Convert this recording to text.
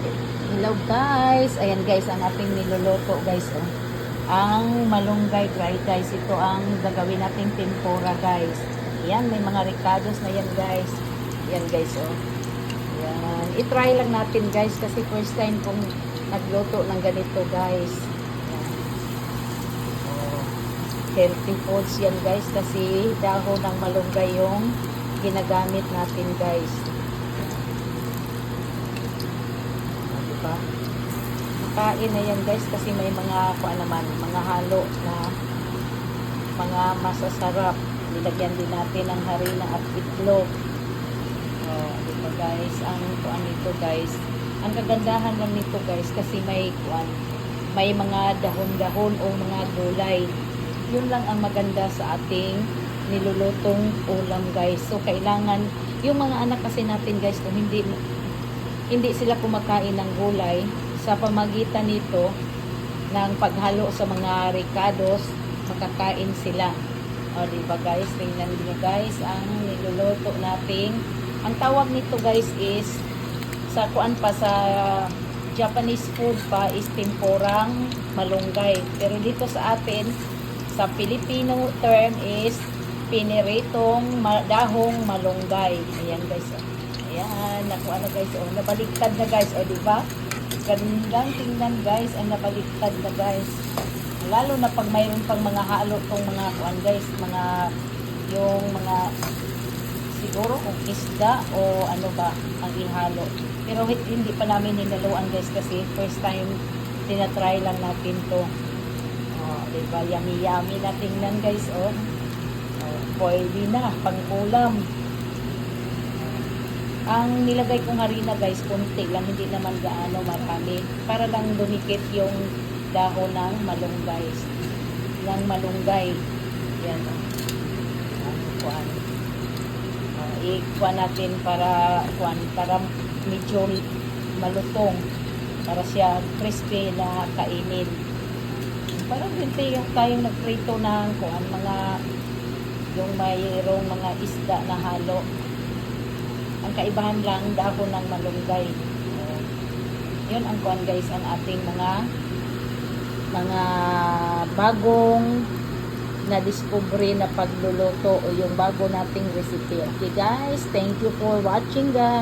Hello guys, ayan guys ang ating niluluto guys oh. Ang malunggay guys, ito ang gagawin nating tempura guys. Ayan, may mga ricados na yan guys. Ayan guys oh. Ayan, i-try lang natin guys kasi first time kong nagluto ng ganito guys. Ayan. Oh, healthy foods yan guys kasi dahon ng malunggay yung ginagamit natin guys. Diba? Kain na yan guys kasi may mga mga halo na mga masasarap. Nilagyan din natin ng harina at itlog. Oh, diba guys, ang nito guys, ang kagandahan lang nito guys kasi may mga dahon-dahon o mga gulay. Yun lang ang maganda sa ating nilulutong ulam guys. So kailangan yung mga anak kasi natin guys kung hindi sila kumakain ng gulay, sa pamagitan nito ng paghalo sa mga ricados, makakain sila. O diba guys, tingnan niyo guys ang niluluto nating. Ang tawag nito guys is sa Japanese food pa is tempurang malunggay. Pero dito sa atin sa Filipino term is piniritong dahong malunggay. Ayan guys. Ayan, nakuha na guys. O, nabaliktad na guys. O, diba? Gandang tingnan guys. Ang nabaliktad na guys. Lalo na pag mayroon pang mga halo tong mga guys. Yung mga siguro kung isda o ano ba ang ihalo. Pero hindi pa namin hinaluan guys kasi first time tinatry lang natin to. O, diba? Yummy yummy na tingnan guys. O, pwede na. Pang-ulam. Ang nilagay kong harina guys, konti lang, hindi naman gaano marami. Para lang dumikit yung dahon ng malunggay. Yan. Ikuan natin para medyo malutong. Para siya crispy na kainin. Parang hindi yung tayong nagprito ng yung mayroong mga isda na halo. Ang kaibahan lang dahon ng malunggay. Yun ang guys ang ating mga bagong na discovery na pagluluto o yung bago nating recipe. Okay guys, thank you for watching guys.